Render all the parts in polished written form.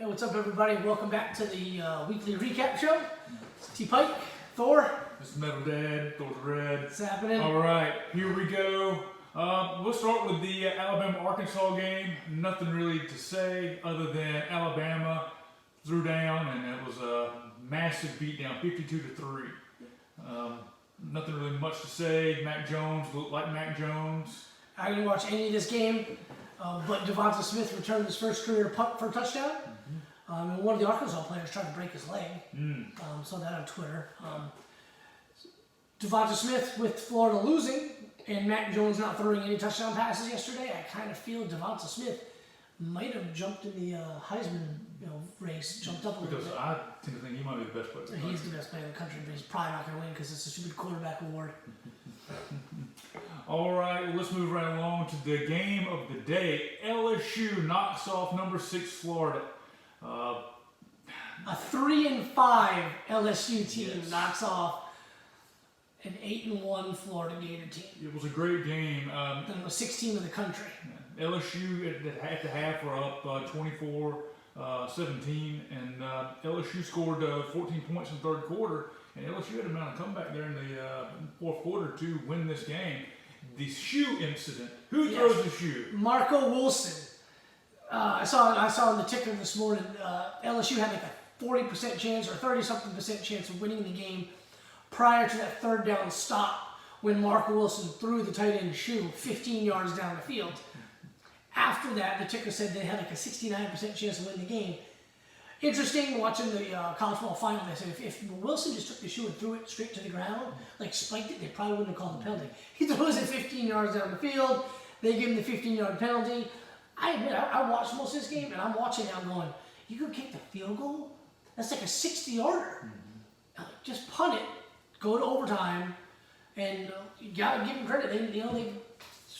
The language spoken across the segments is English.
Hey, what's up, everybody? Welcome back to the weekly recap show. It's T Pike, Thor. This is Metal Dad, Thor's Red. What's happening? All right, here we go. We'll start with the Alabama-Arkansas game. Nothing really to say other than Alabama threw down, and it was a massive beatdown, 52-3. Nothing really much to say. Mac Jones looked like Mac Jones. I didn't watch any of this game, but Devonta Smith returned his first career punt for a touchdown. And one of the Arkansas players tried to break his leg. Saw that on Twitter. Devonta Smith with Florida losing and Mac Jones not throwing any touchdown passes yesterday. I kind of feel Devonta Smith might have jumped in the Heisman race, jumped up a little Because bit. I tend to think he might be the best player. He's the best player in the country, but he's probably not going to win because it's a stupid quarterback award. All right, well, let's move right along to the game of the day. LSU knocks off number 6 Florida. A 3-5 LSU team knocks off an 8-1 Florida Gator team. It was a great game. Number 16 in the country. LSU at the half were up 24-17, and LSU scored 14 points in the third quarter, and LSU had to mount a comeback there in the fourth quarter to win this game. The shoe incident. Who throws the shoe? Marco Wilson. I saw on the ticker this morning, LSU had like a 40% chance or 30-something% chance of winning the game prior to that third down stop when Marco Wilson threw the tight end shoe 15 yards down the field. After that, the ticker said they had like a 69% chance to win the game. Interesting watching the college football final. They said if Wilson just took the shoe and threw it straight to the ground, like spiked it, they probably wouldn't have called the penalty. He throws it 15 yards down the field. They give him the 15-yard penalty. I admit, I watched most of this game, and I'm watching it, I'm going, you could kick the field goal? That's like a 60-yarder. Just punt it, go to overtime, and you got to give them credit. They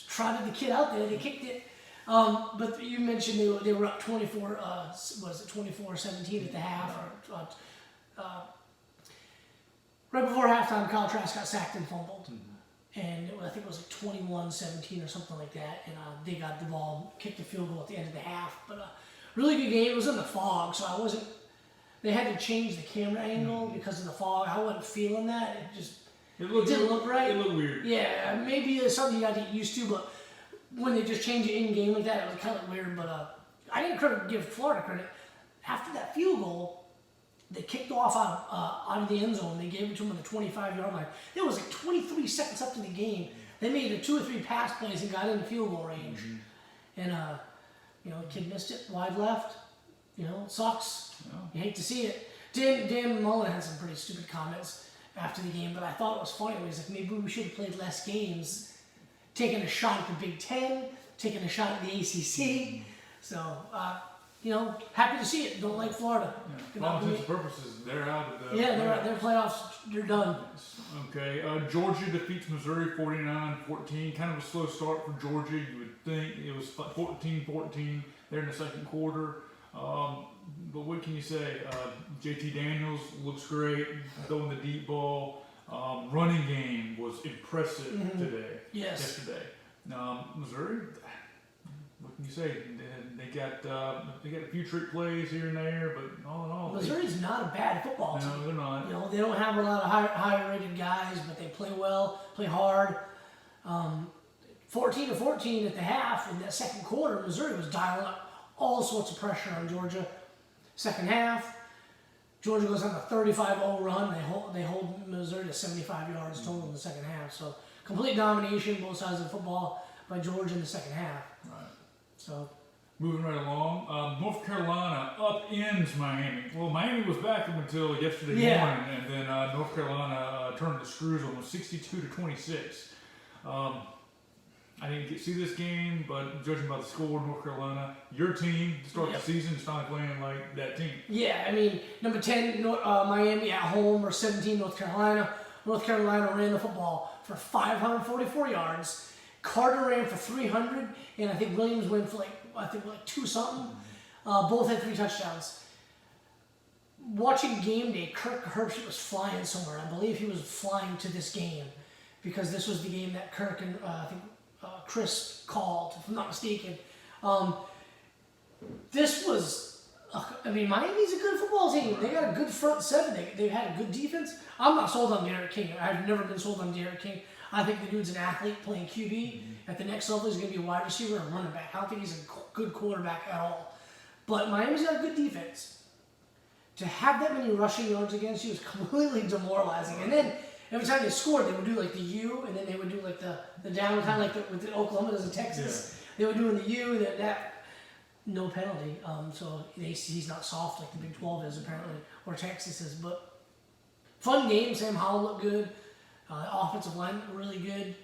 trotted the kid out there. They kicked it. But you mentioned they were up 24, was it 24-17 at the half? Right before halftime, Kyle Trask got sacked and fumbled. And I think it was like 21-17 or something like that. And they got the ball, kicked the field goal at the end of the half. But really good game. It was in the fog, so I wasn't. They had to change the camera angle because of the fog. I wasn't feeling that. It didn't look right. It looked weird. Yeah, maybe it's something you got to get used to. But when they just change it in game like that, it was kind of weird. But I didn't give Florida credit. After that field goal, they kicked off out of the end zone. They gave it to them on the 25-yard line. It was like 23 seconds up to the game. They made it 2 or 3 pass plays and got in the field goal range. And the kid missed it, wide left. Sucks. You hate to see it. Dan Mullen had some pretty stupid comments after the game, but I thought it was funny. He was like, maybe we should have played less games, taking a shot at the Big Ten, taking a shot at the ACC. So, happy to see it. Don't like Florida. For all intents and purposes, they're out of the their playoffs, they're done. Okay, Georgia defeats Missouri 49-14. Kind of a slow start for Georgia. You would think it was 14-14 there in the second quarter. But what can you say? JT Daniels looks great, throwing the deep ball. Running game was impressive yesterday. Missouri, what can you say? They got a few trick plays here and there, but all in all, Missouri's not a bad football team. No, they're not. They don't have a lot of higher-rated guys, but they play well, play hard. 14-14 at the half in that second quarter. Missouri was dialing up all sorts of pressure on Georgia. Second half, Georgia goes on a 35-0 run. They hold Missouri to 75 yards total in the second half. So complete domination, both sides of the football, by Georgia in the second half. Right. So moving right along, North Carolina upends Miami. Well, Miami was back up until yesterday morning, and then North Carolina turned the screws on them 62-26. I didn't see this game, but judging by the score, North Carolina, your team to start the season, is not playing like that team. Yeah, I mean, number 10, Miami at home, or 17, North Carolina. North Carolina ran the football for 544 yards. Carter ran for 300, and I think Williams went for like 2-something. Both had 3 touchdowns. Watching game day, Kirk Herbstreit was flying somewhere. I believe he was flying to this game because this was the game that Kirk and Chris called, if I'm not mistaken. This was an mean, Miami's a good football team. They got a good front seven. They've had a good defense. I'm not sold on Derrick King. I've never been sold on Derrick King. I think the dude's an athlete playing QB. At the next level, he's going to be a wide receiver and running back. I don't think he's a good quarterback at all. But Miami's got a good defense. To have that many rushing yards against you is completely demoralizing. And then every time they scored, they would do like the U, and then they would do like the down, kind of like with the Oklahoma does in Texas. They were doing the U, that no penalty. So he's not soft like the Big 12 is apparently, or Texas is. But fun game. Sam Howell looked good. Offensive line really good.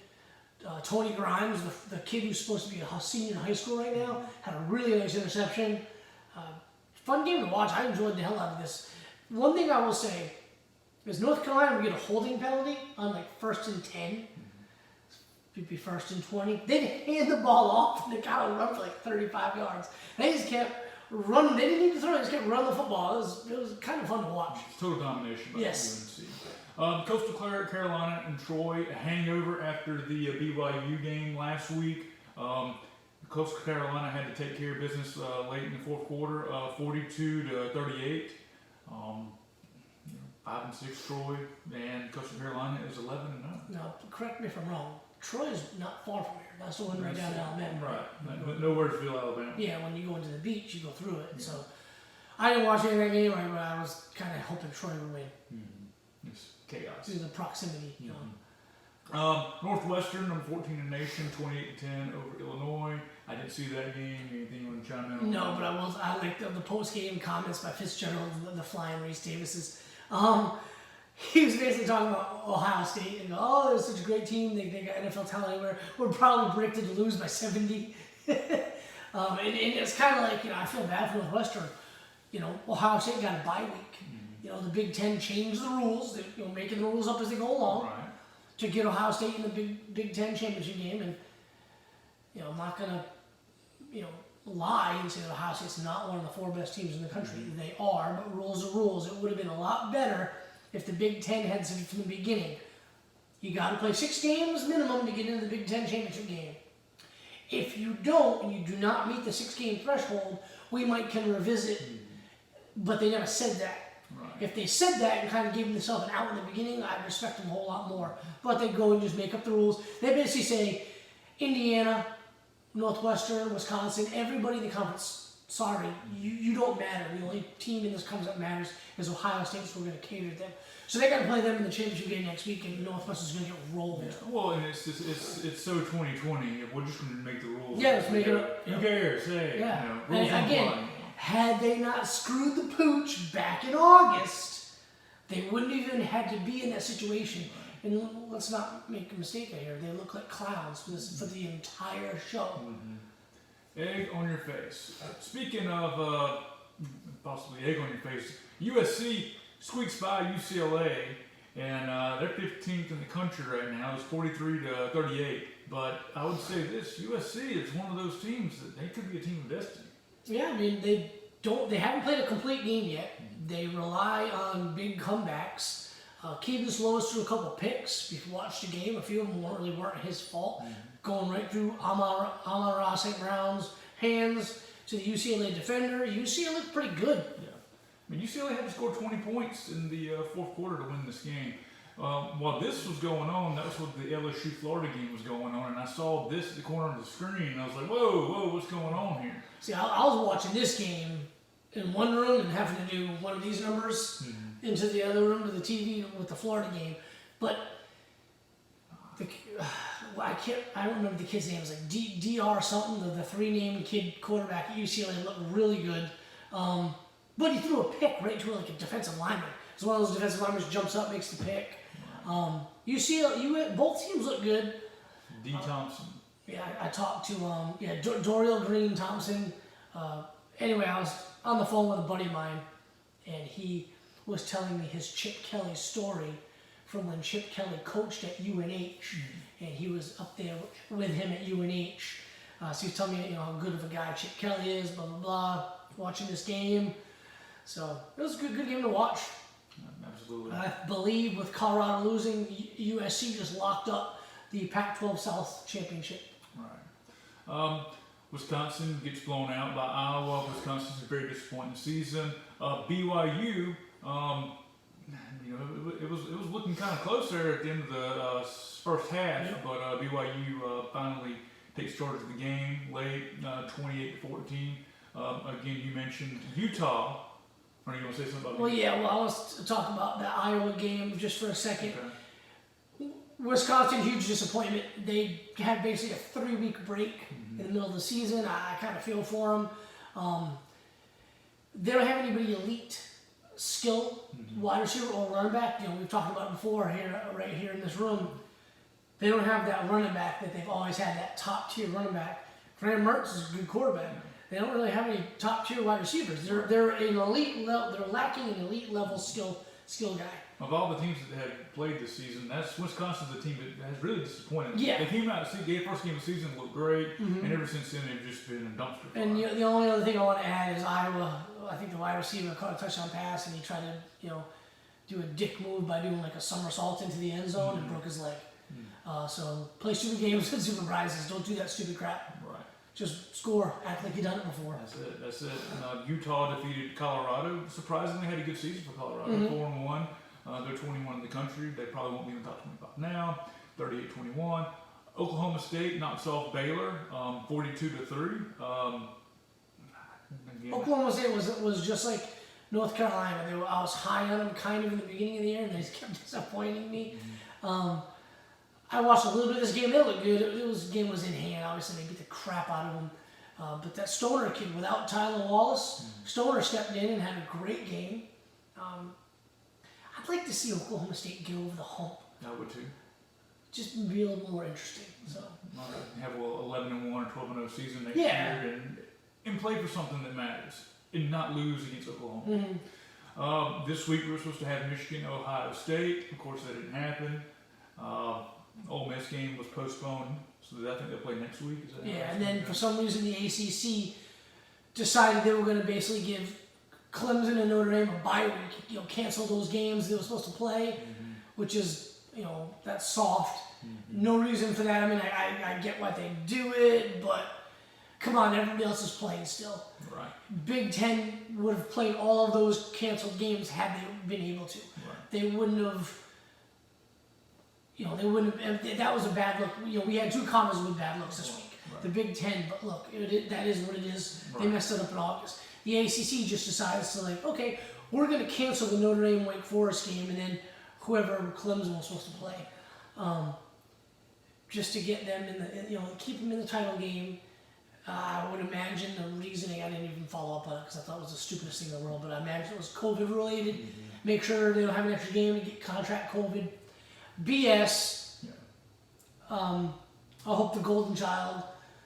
Tony Grimes, the kid who's supposed to be a senior in high school right now, had a really nice interception. Fun game to watch. I enjoyed the hell out of this. One thing I will say is North Carolina would get a holding penalty on like 1st and 10. It'd be 1st and 20. They'd hand the ball off and they kind of run for like 35 yards. They just kept running. They didn't need to throw. They just kept running the football. It was kind of fun to watch. Total domination by Yes. UNC. Coastal Carolina and Troy, a hangover after the BYU game last week. Coastal Carolina had to take care of business late in the fourth quarter, 42-38. 5-6 Troy, and Coastal Carolina is 11-0. Now, correct me if I'm wrong. Troy is not far from here. That's the one right down in Alabama. Right. Nowheresville, Alabama. Yeah, when you go into the beach, you go through it. Yeah. So I didn't watch any of that game. I was kind of hoping Troy would win. It's chaos. Due to the proximity, you know. Northwestern, number 14 in the nation, 28-10 over Illinois. I didn't see that game. Anything you want to chime in on? No, but I like the post-game comments by Fitzgerald, the flying Reese Davis's. He was basically talking about Ohio State and oh, they're such a great team. They got NFL talent everywhere. We're probably predicted to lose by 70. And it's kind of like, I feel bad for Northwestern. Ohio State got a bye week. The Big Ten changed the rules. They're making the rules up as they go along to get Ohio State in the Big Ten championship game. And I'm not gonna lie and say that Ohio State's not one of the 4 best teams in the country. They are, but rules are rules. It would have been a lot better if the Big Ten had said from the beginning, you got to play 6 games minimum to get into the Big Ten championship game. If you don't, and you do not meet the 6-game threshold, we might can revisit. But they never said that. Right. If they said that and kind of gave themselves an out in the beginning, I'd respect them a whole lot more. But they go and just make up the rules. They basically say, Indiana, Northwestern, Wisconsin, everybody in the conference, sorry, you don't matter. The only team in this conference that matters is Ohio State, so we're going to cater to them. So they got to play them in the championship game next week, and Northwestern's going to get rolled. Yeah. Well, and it's so 2020. We're just going to make the rules. Yeah, let's make it up. Who cares? Hey, yeah. Rules and again, had they not screwed the pooch back in August, they wouldn't even had to be in that situation. And let's not make a mistake here. They look like clowns for the entire show. Egg on your face. Speaking of possibly egg on your face, USC squeaks by UCLA, and they're 15th in the country right now. It's 43-38. But I would say this: USC is one of those teams that they could be a team of destiny. Yeah, I mean they haven't played a complete game yet. They rely on big comebacks. Keaton Slovis threw a couple picks. If you watched the game, a few of them really weren't his fault. Going right through Amon-Ra St. Brown's hands to the UCLA defender. UCLA looked pretty good. Yeah. I mean, UCLA had to score 20 points in the fourth quarter to win this game. While this was going on, that was what the LSU-Florida game was going on, and I saw this at the corner of the screen, and I was like, whoa, what's going on here? See, I was watching this game in one room and having to do one of these numbers into the other room to the TV with the Florida game. But I don't remember the kid's name. It was like DR something, the 3-name kid quarterback at UCLA looked really good. But he threw a pick right to like a defensive lineman. It's one of those defensive linemen who jumps up, makes the pick. UCLA, both teams look good. D. Thompson. Yeah, I talked to Dorial Green Thompson. Anyway, I was on the phone with a buddy of mine, and he was telling me his Chip Kelly story from when Chip Kelly coached at UNH, and he was up there with him at UNH. So he was telling me, how good of a guy Chip Kelly is, blah, blah, blah, watching this game. So it was a good game to watch. Absolutely. I believe with Colorado losing, USC just locked up the Pac-12 South championship. Right. Wisconsin gets blown out by Iowa. Wisconsin's a very disappointing season. BYU, it was looking kind of close there at the end of the first half, but BYU finally takes charge of the game late, 28-14. Again, you mentioned Utah. Or you want to say something about Well, yeah. Well, let's talk about the Iowa game just for a second. Okay. Wisconsin, huge disappointment. They had basically a 3-week break in the middle of the season. I kind of feel for them. They don't have anybody elite skill, wide receiver or running back. We've talked about it before here, right here in this room. They don't have that running back that they've always had, that top tier running back. Graham Mertz is a good quarterback. They don't really have any top tier wide receivers. They're an elite level. They're lacking an elite level skill guy. Of all the teams that have played this season, Wisconsin's the team that has really disappointed. Yeah. They came out, the first game of the season looked great, and ever since then they've just been a dumpster fire. And the only other thing I want to add is Iowa. I think the wide receiver caught a touchdown pass, and he tried to do a dick move by doing like a somersault into the end zone and broke his leg. So play stupid games and super prizes. Don't do that stupid crap. Right. Just score. Act like you've done it before. That's it. Utah defeated Colorado. Surprisingly, had a good season for Colorado. 4-1. They're 21 in the country. They probably won't be in the top 25 now. 38-21. Oklahoma State knocks off Baylor, 42-3. Oklahoma State was just like North Carolina. I was high on them kind of in the beginning of the year, and they just kept disappointing me. I watched a little bit of this game. They looked good. The game was in hand. Obviously, they beat the crap out of them. But that Stoner kid, without Tyler Wallace, Stoner stepped in and had a great game. I'd like to see Oklahoma State get over the hump. I would too. Just be a little more interesting. So have a 11-1 or 12-0 season next year and play for something that matters and not lose against Oklahoma. This week we were supposed to have Michigan, Ohio State. Of course, that didn't happen. Ole Miss game was postponed, so I think they'll play next week. Is that and then for some reason the ACC decided they were going to basically give Clemson and Notre Dame a bye week. Cancel those games they were supposed to play, which is that's soft. No reason for that. I mean, I get why they do it, but come on, everybody else is playing still. Right. Big Ten would have played all of those canceled games had they been able to. Right. They wouldn't have. They wouldn't have. That was a bad look. We had 2 conferences with bad looks this week. Right. The Big Ten, but look, that is what it is. Right. They messed it up in August. The ACC just decides to okay, we're going to cancel the Notre Dame Wake Forest game, and then whoever Clemson was supposed to play, just to get them in the keep them in the title game. I would imagine the reasoning, I didn't even follow up on it because I thought it was the stupidest thing in the world, but I imagine it was COVID related. Make sure they don't have an extra game to get contract COVID. BS. Yeah. I hope the Golden Child,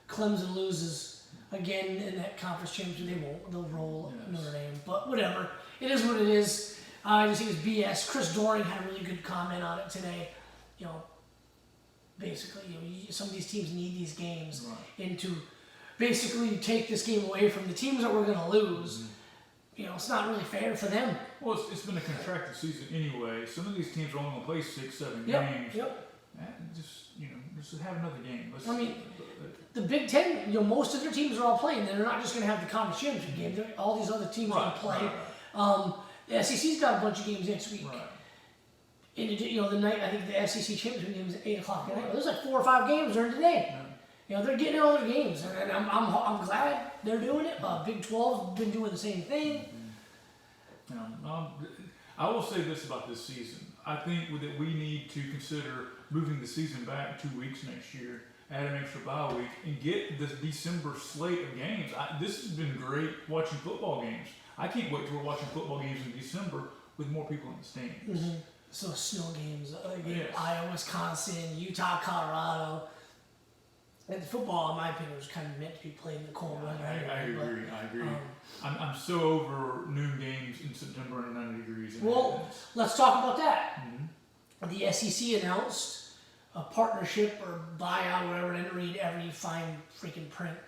Clemson, loses again in that conference championship. They won't. They'll roll Notre Dame. But whatever. It is what it is. I just think it's BS. Chris Doering had a really good comment on it today. Basically, some of these teams need these games and to basically take this game away from the teams that we're going to lose. It's not really fair for them. Well, it's been a contracted season anyway. Some of these teams are only going to play 6-7 games. Just have another game. The Big Ten, most of their teams are all playing. They're not just going to have the conference championship game. All these other teams are going to play. The SEC's got a bunch of games next week. Right. And the night, I think the SEC championship game is at 8 o'clock at night. There's 4 or 5 games during the day. They're getting all their games, and I'm glad they're doing it. Big 12's been doing the same thing. I will say this about this season. I think that we need to consider moving the season back 2 weeks next year, add an extra bye week, and get this December slate of games. This has been great watching football games. I can't wait till we're watching football games in December with more people in the stands. So snow games, Iowa, Wisconsin, Utah, Colorado. And football, in my opinion, was kind of meant to be played in the cold weather. I agree. I'm so over noon games in September and 90 degrees. Let's talk about that. The SEC announced a partnership or buyout, whatever. I didn't read every fine freaking print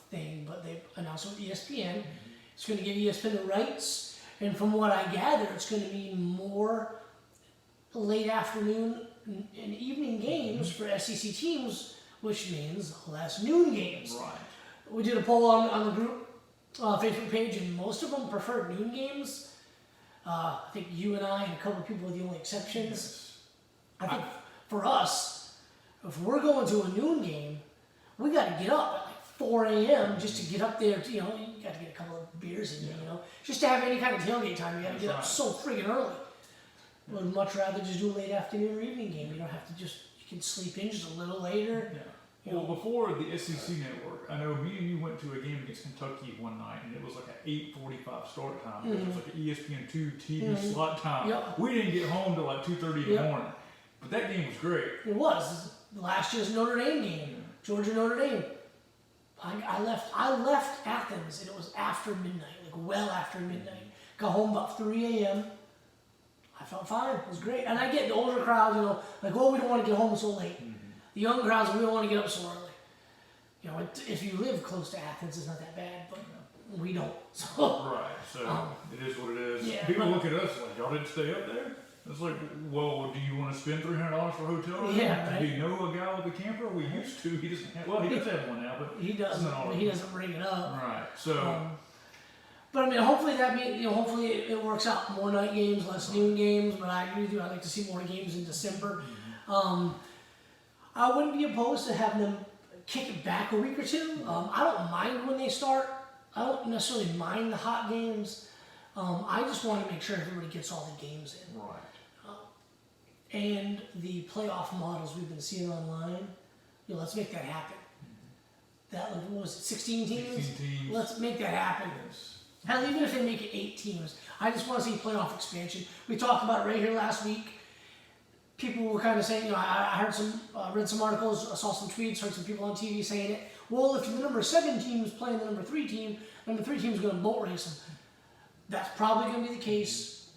thing, but they announced it with ESPN. It's going to give ESPN the rights, and from what I gather, it's going to mean more late afternoon and evening games for SEC teams, which means less noon games. Right. we did a poll on the group Facebook page, and most of them prefer noon games. I think you and I and a couple of people are the only exceptions. Yes. I think for us, if we're going to a noon game, we got to get up at like 4 a.m. just to get up there. You got to get a couple of beers in you. Just to have any kind of tailgate time, you got to get up so friggin' early. Would much rather just do a late afternoon or evening game. You don't have to you can sleep in just a little later. Yeah. Well, before the SEC network, I know me and you went to a game against Kentucky one night, and it was like an 8:45 start time. It was like an ESPN2 TV slot time. Yep. We didn't get home till like 2:30 in the morning, but that game was great. It was last year's Notre Dame game, Georgia Notre Dame. I left Athens, and it was after midnight, like well after midnight. Got home about 3 a.m. I felt fine. It was great. And I get the older crowds, like, oh, we don't want to get home so late. The young crowds, we don't want to get up so early. If you live close to Athens, it's not that bad, but we don't. So Right. So it is what it is. Yeah, People look at us like, y'all didn't stay up there? It's like, well, do you want to spend $300 for a hotel room? Yeah, right. Do you know a guy with a camper? We used to. He doesn't have. Well, he does have one now, but he doesn't bring it up. Right. So. But I mean, hopefully that means hopefully it works out. More night games, less noon games. But I agree with you. I'd like to see more games in December. I wouldn't be opposed to having them kick it back a week or two. I don't mind when they start. I don't necessarily mind the hot games. I just want to make sure everybody gets all the games in. Right. And the playoff models we've been seeing online, let's make that happen. That what was it, 16 teams? 16 teams. Let's make that happen. Yes. Hell, even if they make it 8 teams, I just want to see playoff expansion. We talked about it right here last week. People were kind of saying, I heard read some articles, I saw some tweets, heard some people on TV saying it. Well, if the number 7 team is playing the number 3 team is going to boat race them. That's probably going to be the case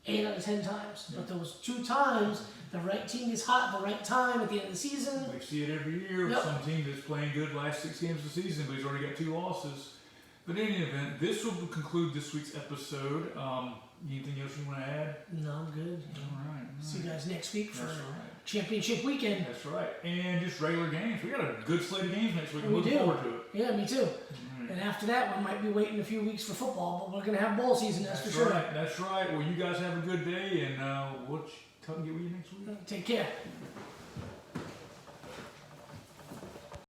8 out of 10 times. But those 2 times, the right team is hot at the right time at the end of the season. We see it every year with some team that's playing good last 6 games of the season, but he's already got 2 losses. But in any event, this will conclude this week's episode. Anything else you want to add? No, I'm good. All right. See you guys next week for That's right. championship weekend. That's right. And just regular games. We got a good slate of games next week. I'm We looking do. forward to it. Yeah, me too. Right. And after that, we might be waiting a few weeks for football, but we're going to have bowl season, that's for sure. Right. That's right. Well, you guys have a good day, and we'll get with you next week. Take care.